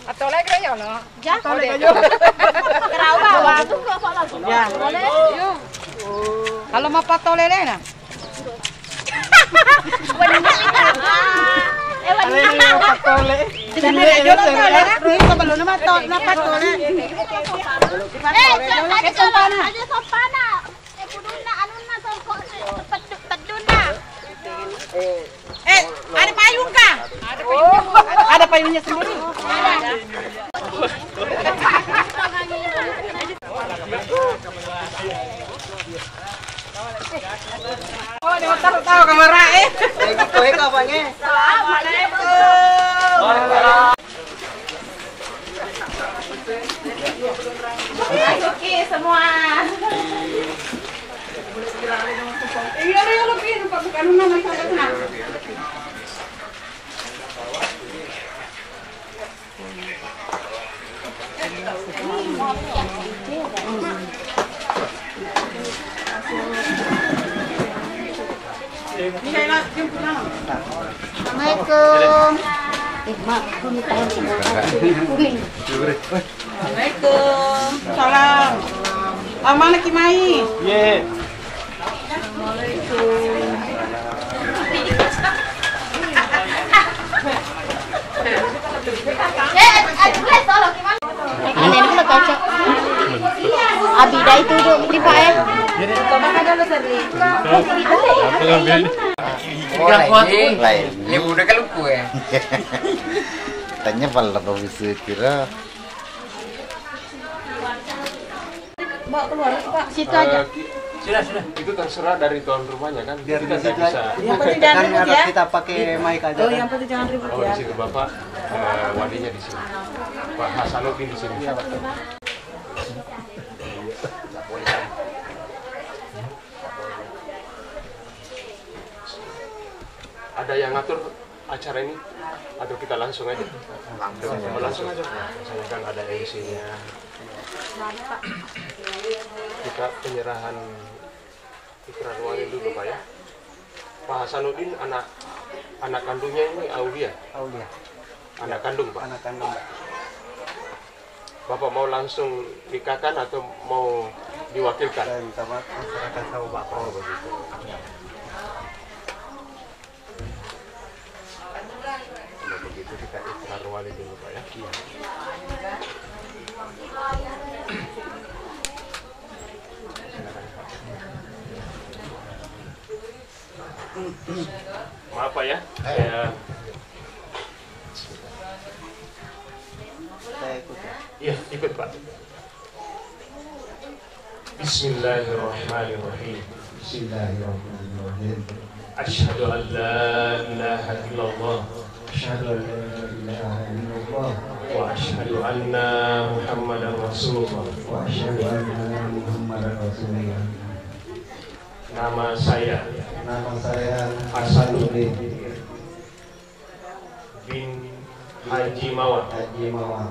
Patole kaya no. Ya. Kerau bawa tuh kok langsung. Ya. Kalau mau patole na. Patole. Ada payung kah? Ada payungnya sendiri. Oh, dia tahu kamera Lagi kowe kapannya? Oke semua. Iya, lebih numpak bukan nama sana. Assalamualaikum. Assalamualaikum. Salam. Mana Kimai? Ye. Abida itu di Pak ya. Lain. Ya udah kalau kue. Tanya pala to bisa kira. Bawa keluar Pak, situ aja. Sudah. Itu terserah dari tuan rumahnya kan. Biar kita di situ nggak bisa. Yang penting jangan ribut Harus ya. kita pakai mic aja. Oh, yang penting jangan ribut Oh, ya. di situ Bapak wadinya di sini. Pak Hasanuddin di sini. Ada yang ngatur acara ini atau kita langsung aja? Langsung aja. Misalnya kan ada MC-nya. Kita penyerahan ikrar wali dulu Pak ya. Pak Hasanuddin anak kandungnya ini Aulia. Aulia. Anak kandung Pak. Anak kandung. Bapak mau langsung nikahkan atau mau diwakilkan? Saya minta maaf masyarakat tahu Bapak. Oh begitu. Kalau begitu kita ikrar wali dulu Pak ya. Iya. Maaf Pak ya, saya ikut. iya ikut Pak. Bismillahirrahmanirrahim. Bismillahirrahmanirrahim. Asyhadu an la ilaha illallah Asyhadu an la ilaha illallah wa asyhadu anna Muhammadar Rasulullah. wa asyhadu anna Muhammadar Rasulullah. Nama saya Nama saya Hasanuddin bin Haji Mawar. Haji Mawar.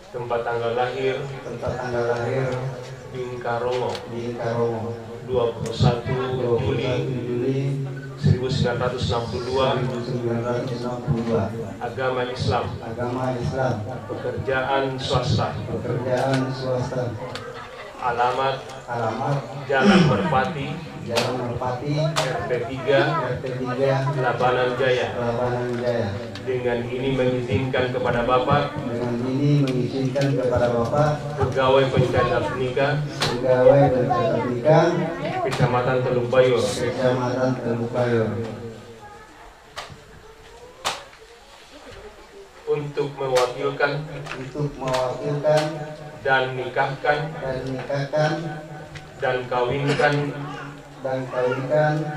Tempat tanggal lahir Tempat tanggal lahir Bingkarongo di Karomo 21 Juli 1962. 1962. Agama Islam. Agama Islam. Pekerjaan swasta. Pekerjaan swasta. Alamat Jalan Merpati, Merpati, RT 3, RT 3, Labanan Jaya. Labanan Jaya. Dengan ini mengizinkan kepada Bapak, Dengan ini mengizinkan kepada Bapak, pegawai pencatat nikah pegawai pencatat nikah Kecamatan Teluk Bayur, Kecamatan Teluk Bayur, untuk mewakilkan dan nikahkan dan kawinkan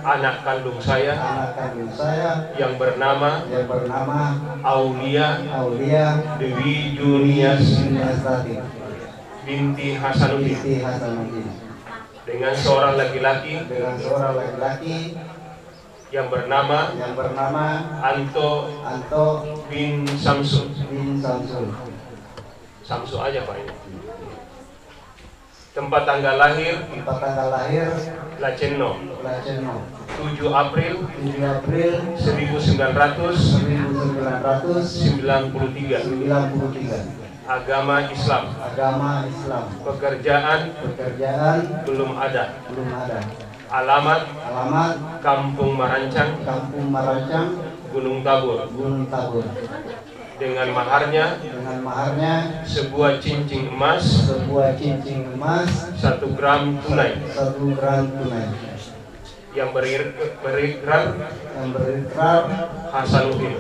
anak kandung saya yang bernama Aulia Dewi Junias binti Hasanuddin dengan seorang laki-laki yang bernama Anto bin Samsul. Samsul aja Pak ini. Tempat tanggal lahir Laceno, 7 April 1993. Agama Islam. Pekerjaan belum ada. Alamat Kampung Marancang, Gunung Tabur. Dengan maharnya sebuah cincin emas 1 gram tunai. Yang berikrar Hasanuddin.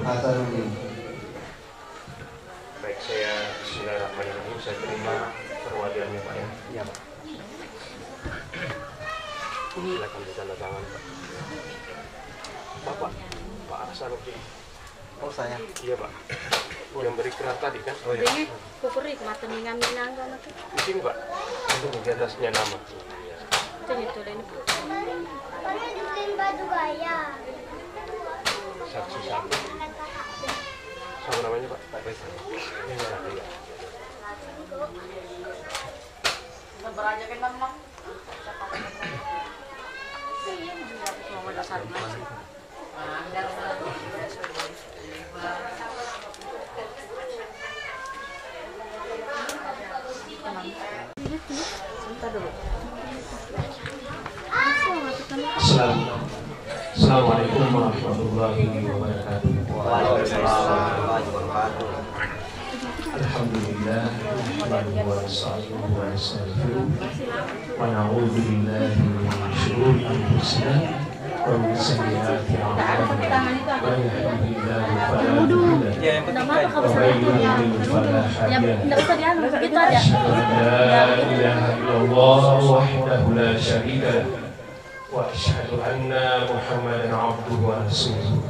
Baik, saya bismillahirrahmanirrahim, saya terima perwaliannya Pak ya. Iya, Pak. Silakan ditanda tangan Pak. Pak Hasanuddin. Oh, saya. Iya Pak. Yang berikrar tadi kan? Oh, iya. Ini kukurik mata ningan-ningan kan itu. Di sini Pak. Itu di atasnya nama. Itu ini. Saksi. Sama namanya Pak? Pak Faisal. Iya. Assalamualaikum warahmatullahi wabarakatuh. Alhamdulillah wa nasta'inu wa nastaghfiruh wa na'udzu billahi min syururi anfusina wa min sayyiati a'malina. Man yahdihillahu fala mudilla lahu wa man yudlil fala hadiya lahu. Asyhadu an la ilaha illallah wahdahu la syarika lahu wa asyhadu anna Muhammadan abduhu wa rasuluh.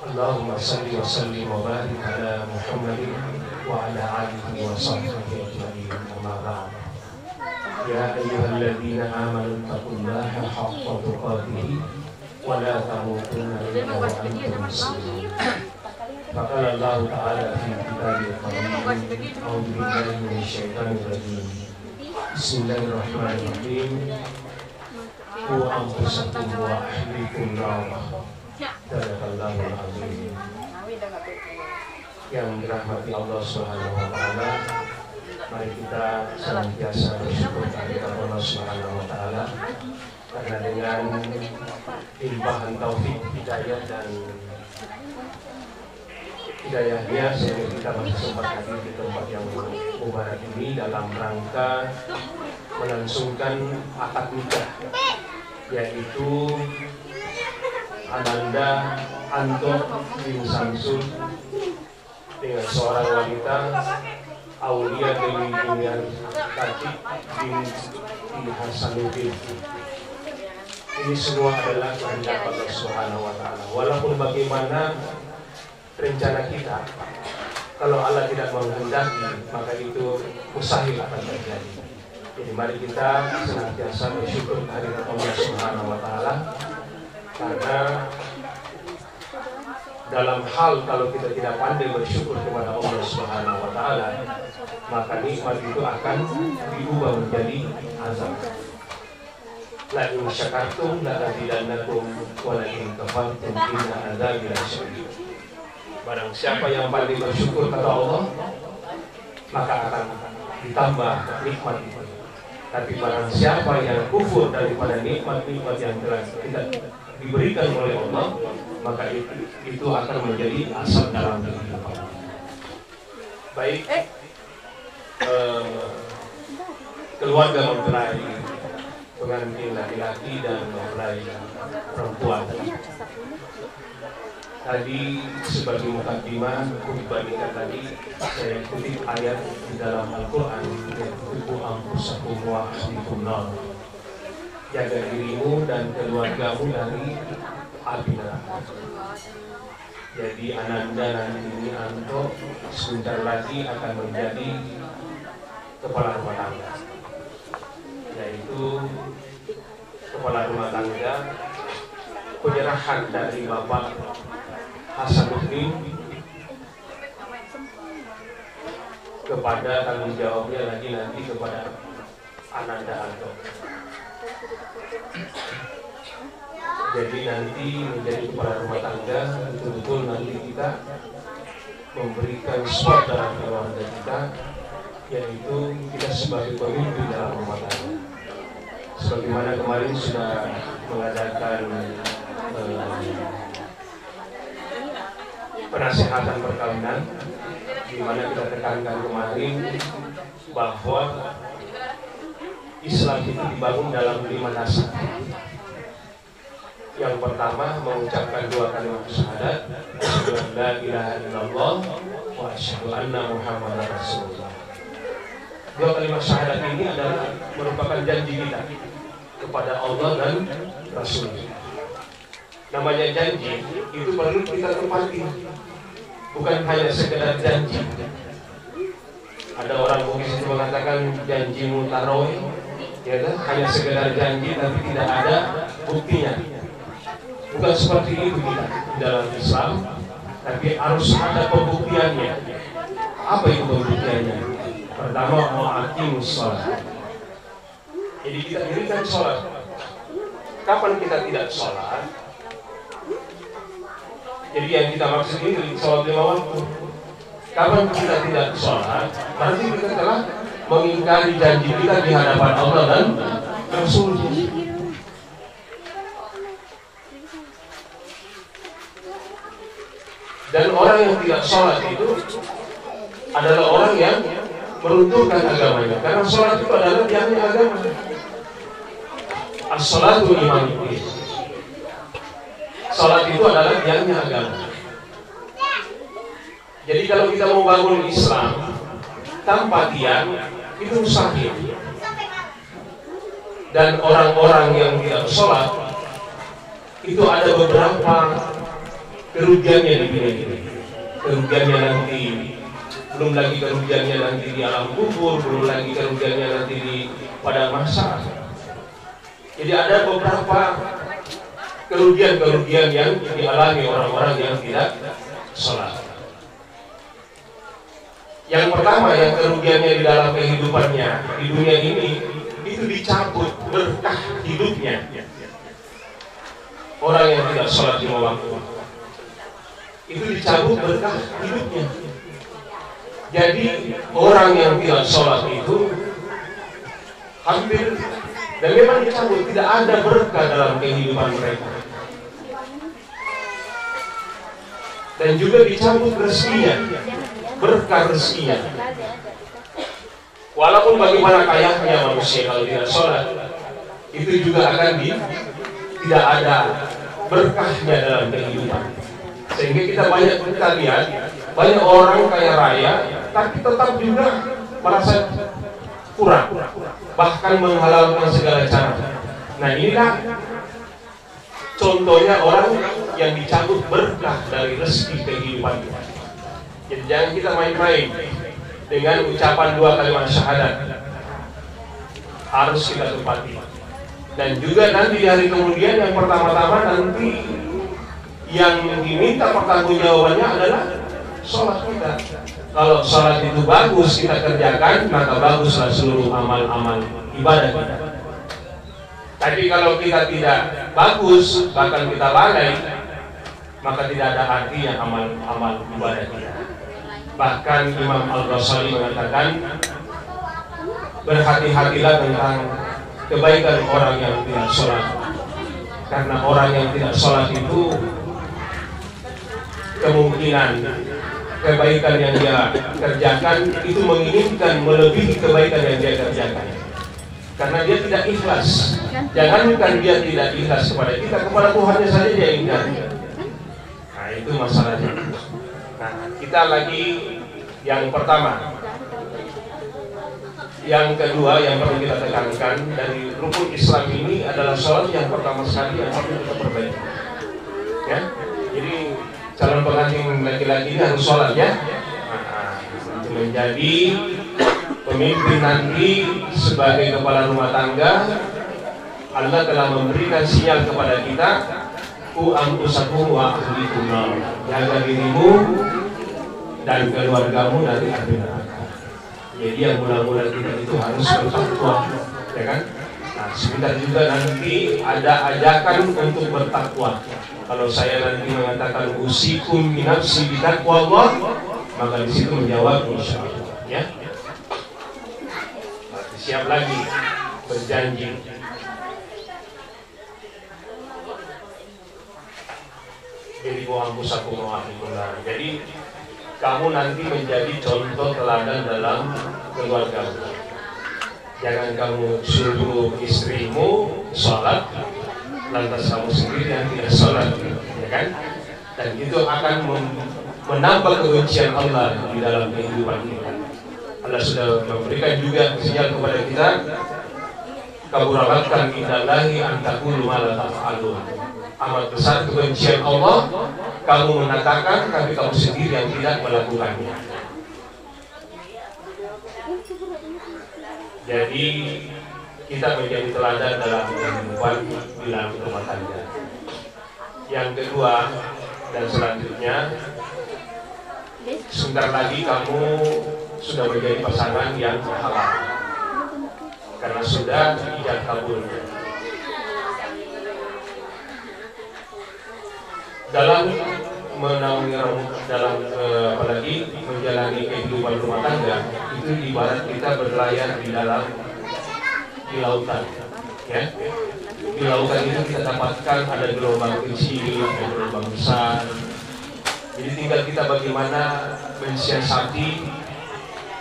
Allahumma salli wa sallim wa barik ala Muhammadin wa ala alihi wa sahbihi ajma'in. Amma ba'd. Ya ayyuhalladzina amanu taqullaha haqqa tuqatih wa la tamutunna illa wa antum muslimun. Faqala Allah ta'ala fi kitabil karim, a'udzu billahi minasy syaithanir rajim. Bismillahirrahmanirrahim. Qu anfusakum wa ahlikum nar. Sadaqallahul azim. Yang dirahmati Allah Subhanahu wa taala, mari kita senantiasa bersyukur kepada Allah Subhanahu wa taala karena dengan limpahan taufik, hidayah dan hidayahnya sehingga kita masih sempat hadir di tempat yang mubarak ini dalam rangka melangsungkan akad nikah, yaitu Ananda Anto bin Samsul dengan seorang wanita Aulia Dewi Dunian Katik bin Hasanuddin. Ini semua adalah kehendak Allah Subhanahu wa taala. Walaupun bagaimana rencana kita, kalau Allah tidak menghendaki, maka itu mustahil akan terjadi. Jadi mari kita senantiasa bersyukur kehadirat Allah Subhanahu wa taala. Karena dalam hal kalau kita tidak pandai bersyukur kepada Allah Subhanahu wa taala, maka nikmat itu akan diubah menjadi azab. La in syakartum la azidannakum wa la in kafartum inna azabi lasyadid. Barang siapa yang pandai bersyukur kepada Allah, maka akan ditambah nikmat itu. Tapi barang siapa yang kufur daripada nikmat-nikmat yang telah kita diberikan oleh Allah, maka itu akan menjadi asap dalam kehidupan. Baik, keluarga mempelai pengantin laki-laki dan mempelai perempuan. Tadi sebagai mukadimah khutbah nikah tadi saya kutip ayat di dalam Al-Quran, yaitu anfusakum wa ahlikum nar. Jaga dirimu dan keluargamu dari api neraka. Jadi Ananda nanti ini Anto sebentar lagi akan menjadi kepala rumah tangga, yaitu kepala rumah tangga penyerahan dari Bapak Hasanuddin kepada tanggung jawabnya lagi nanti kepada Ananda Aldo. Jadi nanti menjadi kepala rumah tangga betul-betul nanti kita memberikan support dalam keluarga kita, yaitu kita sebagai pemimpin dalam rumah tangga. Sebagaimana kemarin sudah mengadakan penasihatan perkawinan, di mana kita tekankan kemarin bahwa Islam itu dibangun dalam 5 dasar. Yang pertama mengucapkan 2 kalimat syahadat, asyhadu an la ilaha illallah wa asyhadu anna muhammadar rasulullah. 2 kalimat syahadat ini adalah merupakan janji kita kepada Allah dan Rasul. Namanya janji itu perlu kita tepati, bukan hanya sekedar janji. Ada orang mungkin itu mengatakan janjimu tarawih, ya kan? Hanya sekedar janji tapi tidak ada buktinya. Bukan seperti itu kita dalam Islam, tapi harus ada pembuktiannya. Apa itu pembuktiannya? Pertama, mu'aqimus shalah. Jadi kita dirikan sholat. Kapan kita tidak sholat? Jadi yang kita maksud ini sholat 5 waktu. Kapan kita tidak sholat, berarti kita telah mengingkari janji kita di hadapan Allah dan Rasul-Nya. Dan orang yang tidak sholat itu adalah orang yang meruntuhkan agamanya, karena sholat itu adalah tiangnya agama. As-sholatu imanuddin. Sholat itu adalah tiangnya agama. Jadi kalau kita mau bangun Islam tanpa tiang, itu mustahil. Dan orang-orang yang tidak sholat itu ada beberapa kerugiannya di dunia ini. Kerugiannya nanti, belum lagi kerugiannya nanti di alam kubur, belum lagi kerugiannya nanti pada masa. Jadi ada beberapa kerugian-kerugian yang dialami orang-orang yang tidak sholat. Yang pertama, yang kerugiannya di dalam kehidupannya di dunia ini itu dicabut berkah hidupnya. Orang yang tidak sholat 5 waktu itu dicabut berkah hidupnya. Jadi orang yang tidak sholat itu hampir dan memang dicabut, tidak ada berkah dalam kehidupan mereka. Dan juga dicabut rezekinya, berkah rezekinya. Walaupun bagaimana kayanya manusia kalau tidak sholat, itu juga akan tidak ada berkahnya dalam kehidupan. Sehingga kita lihat banyak orang kaya raya, tapi tetap juga merasa kurang, bahkan menghalalkan segala cara. Nah, inilah contohnya orang yang dicabut berkah dari rezeki kehidupan. Jadi jangan kita main-main dengan ucapan 2 kalimat syahadat. Harus kita tepati. Dan juga nanti di hari kemudian yang pertama-tama nanti yang diminta pertanggungjawabannya adalah sholat kita. Kalau sholat itu bagus kita kerjakan, maka baguslah seluruh amal-amal ibadah kita. Tapi kalau kita tidak bagus, bahkan kita lalai, maka tidak ada artinya amal-amal ibadah kita. Bahkan Imam Al-Ghazali mengatakan, berhati-hatilah tentang kebaikan orang yang tidak sholat. Karena orang yang tidak sholat itu kemungkinan kebaikan yang dia kerjakan itu menginginkan melebihi kebaikan yang dia kerjakan. Karena dia tidak ikhlas. Jangankan dia tidak ikhlas kepada kita, kepada Tuhannya saja dia ingkar. Nah, itu masalahnya. Nah, kita lagi yang pertama. Yang kedua yang perlu kita tekankan dari rukun Islam ini adalah sholat yang pertama sekali yang perlu kita perbaiki. Ya, jadi calon pengantin laki-laki ini harus sholat ya. Nah, menjadi pemimpin nanti sebagai kepala rumah tangga, Allah telah memberikan sinyal kepada kita, ku anfusakum wa ahlikum nar. Jaga dirimu dan keluargamu dari api neraka. Jadi yang mula-mula kita itu harus bertakwa. ya kan? Nah, sebentar juga nanti ada ajakan untuk bertakwa. Kalau saya nanti mengatakan usikum minafsi bitaqwa Allah, maka di situ menjawab insyaallah, ya. Siap lagi berjanji. Jadi jadi kamu nanti menjadi contoh teladan dalam keluargamu. Jangan kamu suruh istrimu sholat, lantas kamu sendiri yang tidak sholat, ya kan? Dan itu akan menambah kebencian Allah di dalam kehidupan kita. Allah sudah memberikan juga sinyal kepada kita, kaburakan indallahi an taqulu ma la taf'alun. Amat besar kebencian Allah, kamu mengatakan tapi kamu sendiri yang tidak melakukannya. Jadi kita menjadi teladan dalam kehidupan di dalam rumah tangga. Yang kedua dan selanjutnya, sebentar lagi kamu sudah menjadi pasangan yang halal karena sudah ijab kabulnya. Dalam menaungi apalagi menjalani kehidupan rumah tangga itu ibarat kita berlayar di lautan, ya. Di lautan itu kita dapatkan ada gelombang kecil, ada gelombang besar. Jadi tinggal kita bagaimana mensiasati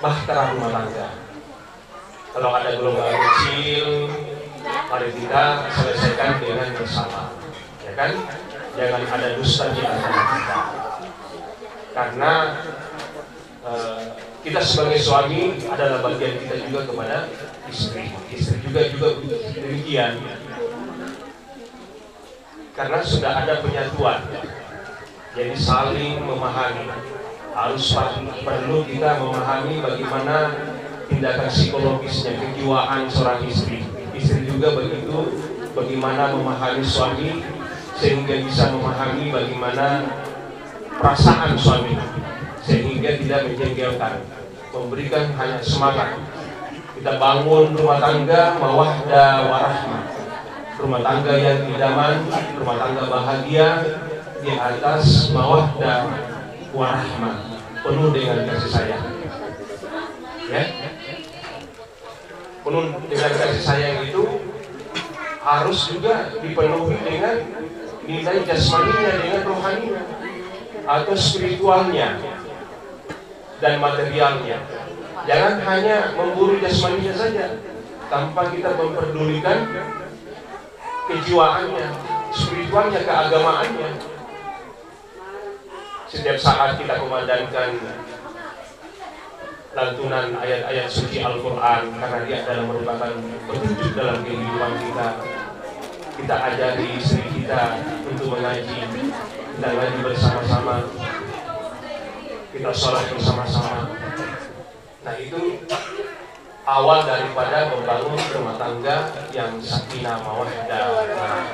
bahtera rumah tangga. Kalau ada gelombang kecil, mari kita selesaikan dengan bersama, ya kan? Jangan ada dusta di antara kita. Karena kita sebagai suami adalah bagian kita juga kepada istri. Istri juga demikian. Karena sudah ada penyatuan. Jadi saling memahami. Harus perlu kita memahami bagaimana tindakan psikologisnya, kejiwaan seorang istri. Istri juga begitu, bagaimana memahami suami sehingga bisa memahami bagaimana perasaan suami, sehingga tidak menjengkelkan, memberikan hanya semangat. Kita bangun rumah tangga mawaddah warahmah, rumah tangga yang idaman, rumah tangga bahagia di atas mawaddah warahmah, penuh dengan kasih sayang, ya. Penuh dengan kasih sayang itu harus juga dipenuhi dengan nilai jasmaninya, dengan rohaninya atau spiritualnya dan materialnya. Jangan hanya memburu jasmaninya saja tanpa kita memperdulikan kejiwaannya, spiritualnya, keagamaannya. Setiap saat kita memandangkan lantunan ayat-ayat suci Al-Quran karena dia adalah merupakan petunjuk dalam kehidupan kita. Kita ajari istri kita untuk mengaji, kita ngaji bersama-sama, kita sholat bersama-sama. Nah, itu awal daripada membangun rumah tangga yang sakinah mawaddah warahmah.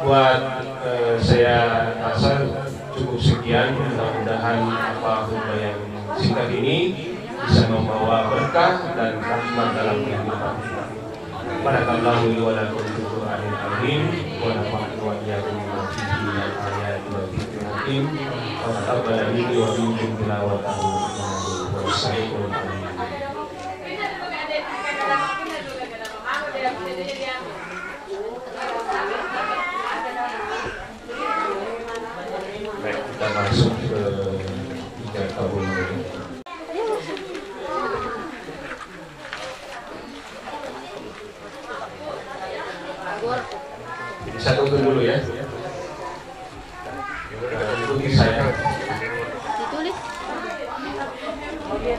Buat saya rasa cukup sekian. Mudah-mudahan apa yang singkat ini bisa membawa berkah dan rahmat dalam kehidupan kita. Barakallahu li wa lakum fil Qur'anil azim wa nafa'ani wa iyyakum bima fihi minal ayati wa dzikril hakim wa taqabbal minni wa minkum tilawatahu innahu huwas samiul alim. Baik, kita masuk ke ijab kabul. Saya tutup dulu ya. Ikuti saya. Ditulis.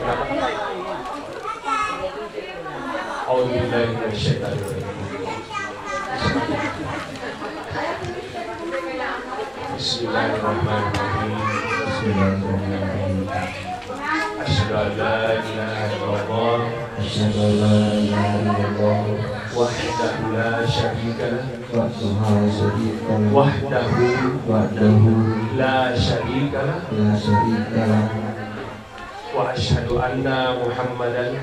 Kenapa? A'udzubillahi minasyaitonir rajim. Bismillahirrahmanirrahim. Bismillahirrahmanirrahim. Asyhadu an la ilaha illallah. Asyhadu an la ilaha illallah. Wahdahu la syarika lah. Wahdahu la syarika lah. Wa asyhadu anna Muhammadan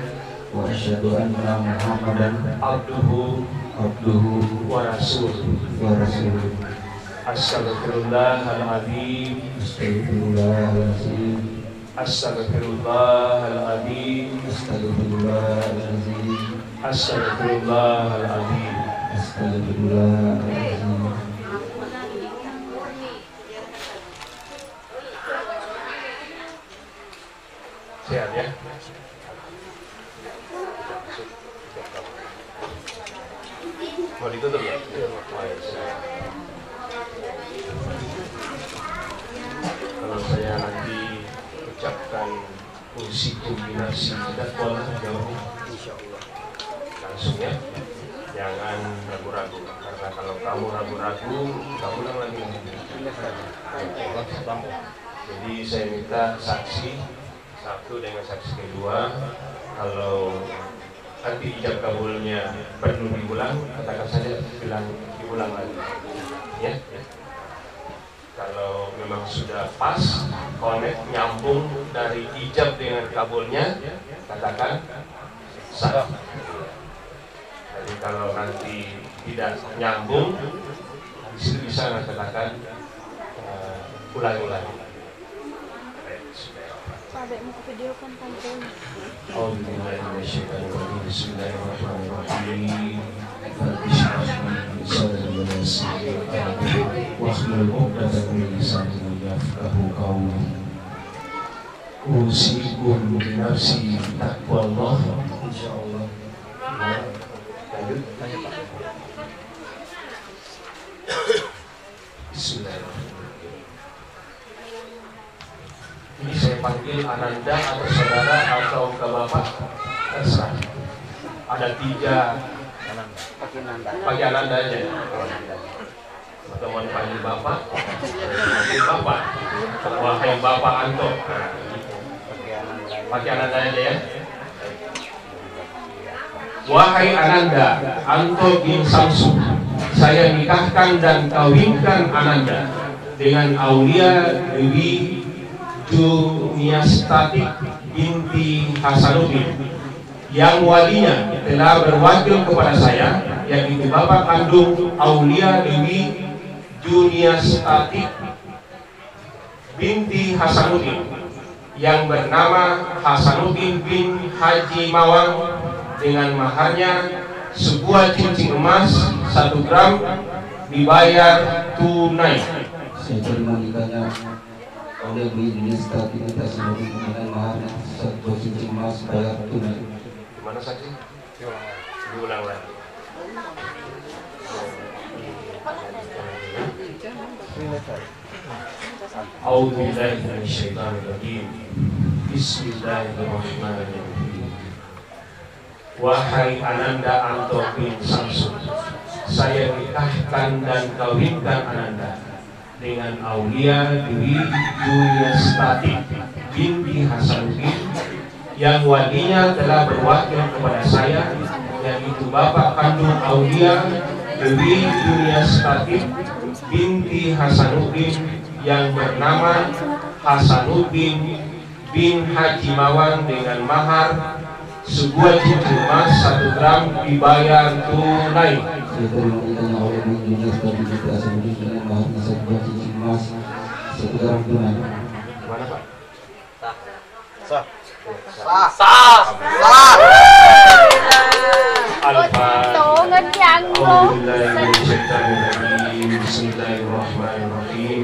wa asyhadu anna Muhammadan abduhu wa rasuluh. Astaghfirullahaladzim. Astaghfirullahaladzim. Astaghfirullahaladzim. Sehat ya. Mau ditutup ya? Kalau saya nanti ucapkan puisi kombinasi dakwah jauh, langsung ya, jangan ragu-ragu. Karena kalau kamu ragu-ragu, kamu ulang lagi. Jadi saya minta saksi satu dengan saksi kedua. Kalau nanti ijab kabulnya perlu diulang, katakan saja diulang lagi, ya. Kalau memang sudah pas, connect, nyambung dari ijab dengan kabulnya, katakan sah. Jadi kalau nanti tidak nyambung, di situ bisa katakan ulang-ulang. Bismillahirrahmanirrahim. Wahlul 'uqdatam min lisani yafqahu qawli. Usikum bi nafsi taqwallah. Insyaallah. Lanjut. Bismillahirrahmanirrahim. Ini saya panggil Ananda atau saudara atau ke bapak, terserah. Ada 3. Pakai Ananda aja. Atau mau dipanggil bapak, panggil bapak. Wahai bapak Anto. Pakai Ananda aja ya. Wahai Ananda, Anto bin Samsu, saya nikahkan dan kawinkan Ananda dengan Aulia Dewi Juniastati binti Hasanuddin, yang walinya telah berwakil kepada saya, yaitu bapak kandung Aulia Dewi Juniastati binti Hasanuddin, yang bernama Hasanuddin bin Haji Mawang, dengan maharnya sebuah cincin emas 1 gram dibayar tunai. Saya terima nikahnya oleh Binis tapi kita sebagai pemilihan maharnya 1 cincin emas bayar tunai. Gimana saksi? Diulang lagi. A'udzubillahi minasyaitonirrajim. Bismillahirrahmanirrahim. Wahai Ananda Anto bin Samsu, saya nikahkan dan kawinkan Ananda dengan Aulia Dewi Juniastati binti Hasanuddin, yang walinya telah berwakil kepada saya, yaitu bapak kandung Aulia Dewi Juniastati binti Hasanuddin, yang bernama Hasanuddin bin Haji Mawang, dengan mahar sebuah cincin emas 1 gram dibayar tunai. Saya terima nikahnya oleh Binis tapi kita sebagai pemilihan maharnya 1 cincin emas 1 gram tunai. Gimana Pak? Sah. Bismillahirrahmanirrahim.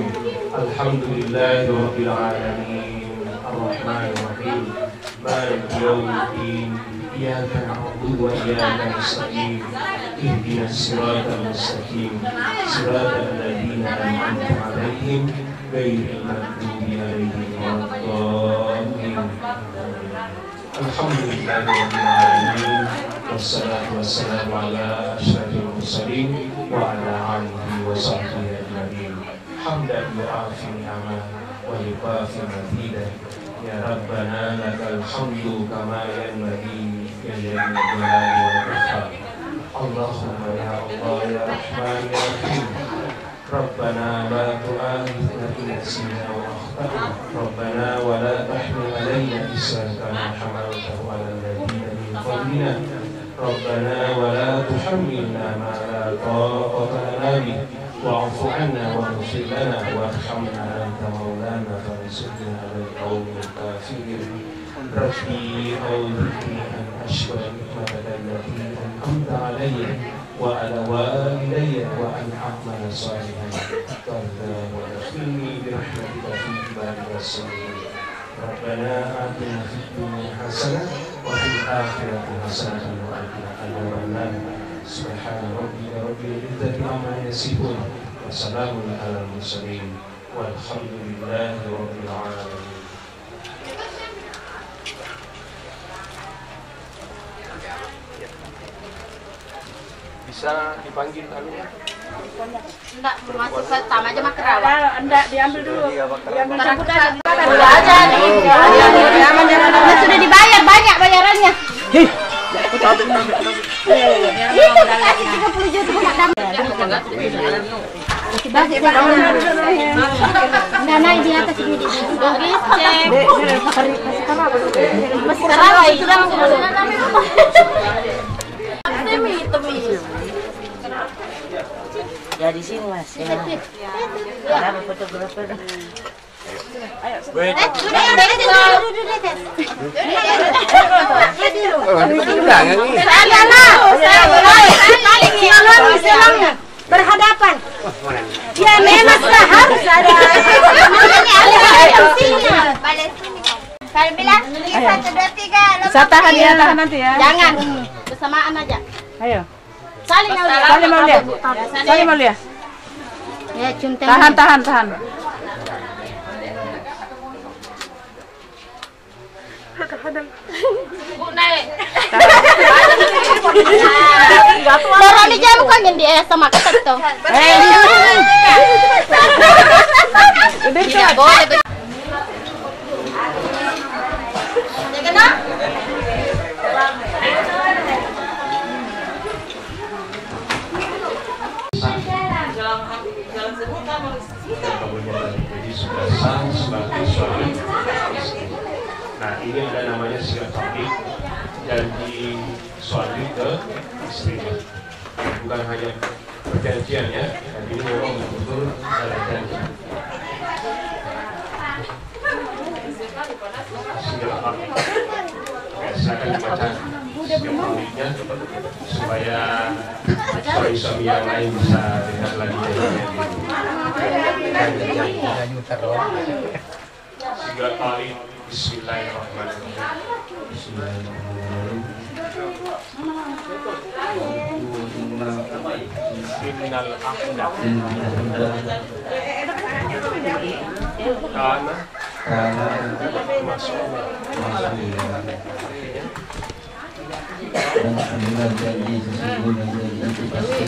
Alhamdulillahirabbil alamin. Arrahmanirrahim. Maliki yaumiddin. Iyyaka na'budu wa iyyaka nasta'in. Ihdinas siratal mustaqim. Siratal ladzina an'amta 'alaihim ghairil maghdubi 'alaihim waladdallin. Alhamdulillahirabbil alamin. Wassalatu wassalamu ala asyrafil mursalin wa ala alihi wa sahbihi ajma'in. Hamdan yu'afi ni'amah wa yuqafi mazidah. Ya Rabbana lakal hamdu kama yanbaghi li jalali wajhika. Allahumma ya Allah ya Rahman ya Rahim. Rabbana la tu'akhidhna in nasina wa akhtana. Rabbana wa la tahmil 'alaina isran kama hamaltahu 'alal ladzina min بنا ربنا ولا تحملنا ما لا طاقة لنا به واعف عنا واغفر لنا وارحمنا أنت مولانا فانصرنا على القوم الكافرين ربي أوزعني أن أشكر نعمتك التي أنعمت علي وعلى والدي وأن أعمل صالحا ترضاه وادخلني برحمتك في عبادك الصالحين ربنا آتنا في الدنيا حسنة وفي الآخرة حسنة وقنا عذاب النار سبحان ربك رب العزة عما يصفون وسلام على المرسلين والحمد لله رب العالمين. Bisa dipanggil alunya? Enggak, masuk ke taman aja mah Kerawang. Enggak, diambil dulu. Diambil Udah aja nih. Sudah dibayar banyak bayarannya. Itu kasih 30 juta enggak dapat. Dibagi enggak naik di atas ini di sini. Masih Kerawang sudah Ya di sini Mas. Ya. Ada fotografer. Berhadapan. Ya memang harus ada. Kalau bilang 1, 2, 3. Bisa tahan ya, tahan nanti ya. Jangan, bersamaan aja. Ayo. Saling Aulia. Salim Aulia. Salim Aulia. Ya, cium Tahan, tahan, tahan. Bu naik. Orang di jam kan yang dia sama ketat tuh. Tidak boleh. Jadi sudah sah sebagai suami istri. Nah ini ada namanya silaturahmi janji suami ke istrinya. Bukan hanya perjanjian ya, dan ini memang betul-betul ada janji. Silaturahmi. Silakan dibaca silaturahminya supaya suami-suami yang lain bisa dengar lagi. Tiga kali Bismillahirrahmanirrahim. Innal hamda kana masuk dan mendengar janji sesungguhnya janji itu pasti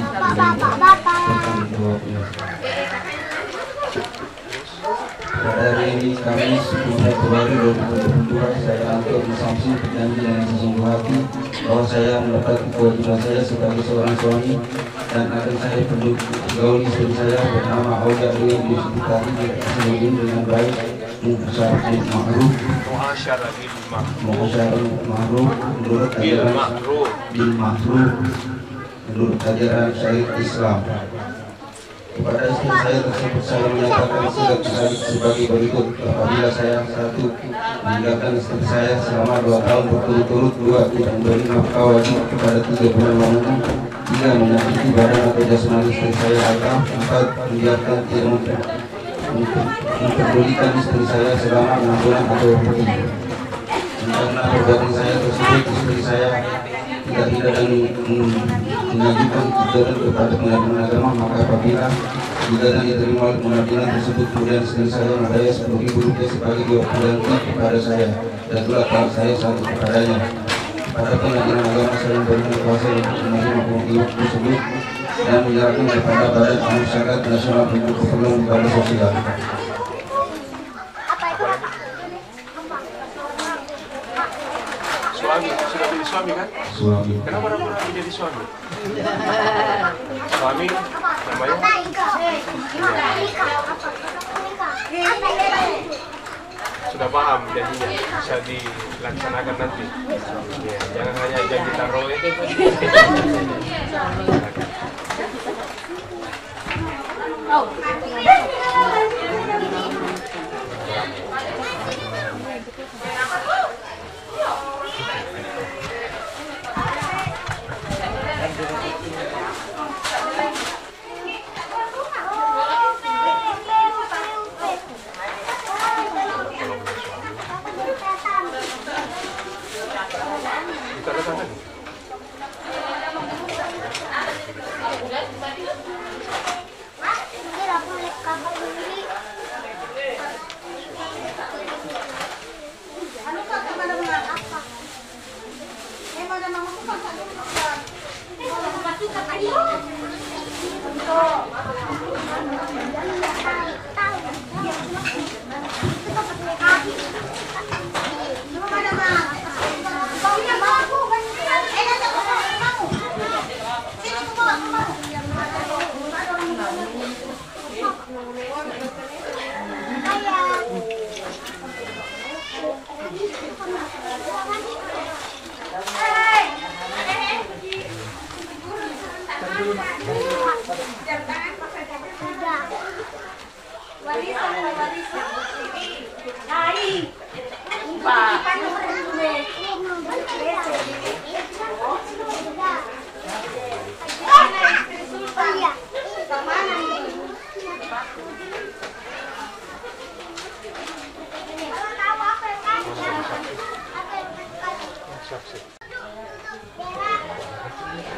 pada hari ini Kamis 10 Februari 2022 saya angkat bersaksi berjanji dengan sesungguh hati bahwa saya mendapat kewajiban saya sebagai seorang suami dan akan saya pergauli istri saya bernama Aulia dengan disepakati dengan baik muasyarah ma'ruf menurut ajaran bil ma'ruf menurut ajaran syariat Islam. Kepada istri saya tersebut saya menyatakan surat sebagai berikut: apabila saya satu meninggalkan istri saya selama 2 tahun berturut-turut, 2 tidak memberi nafkah wajib kepada 3 bulan lamanya, 3 menyakiti badan atau jasmani istri saya, atau 4 membiarkan tidak memperdulikan istri saya selama 6 bulan atau lebih. Karena perbuatan saya tersebut istri saya tidak dan mengajukan gugatan kepada pengadilan agama, maka apabila gugatan diterima oleh pengadilan tersebut kemudian istri saya membayar Rp10.000 sebagai ganti kepada saya dan telah taat saya satu kepadanya. Pada pengadilan agama saya memberikan kuasa untuk menerima uang tersebut dan menyerahkan kepada Badan Masyarakat Nasional untuk keperluan ibadah sosial. Suami, sudah jadi suami kan? Suami. Kenapa ragu-ragu jadi suami? Suami namanya? sudah paham janjinya bisa dilaksanakan nanti. Ya, jangan hanya janji taruh itu.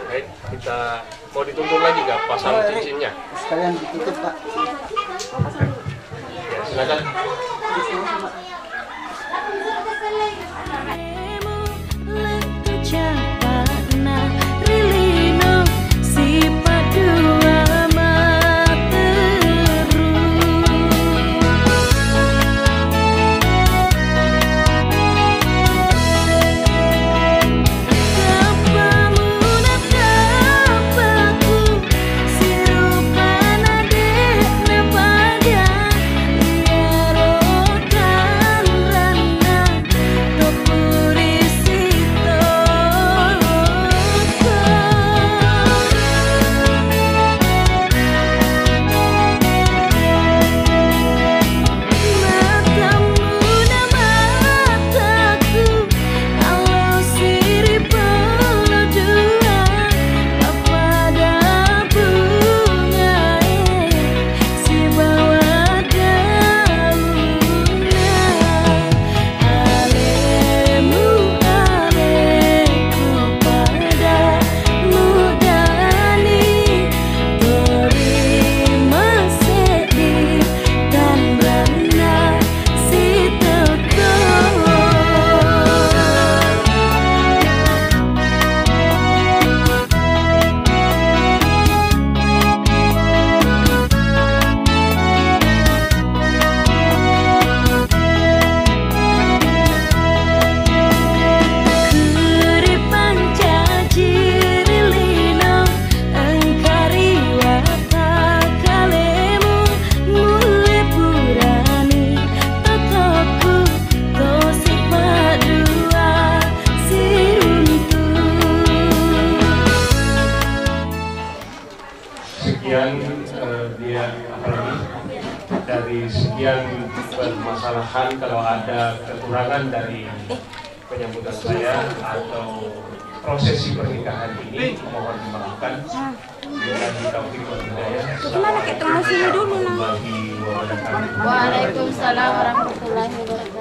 Baik, kita mau dituntun lagi nggak pasang cincinnya? Sekalian ditutup, Pak. Ya, silakan. Dari sekian permasalahan, kalau ada kekurangan dari penyambutan saya atau prosesi pernikahan ini, mohon dimaafkan. Waalaikumsalam warahmatullahi wabarakatuh.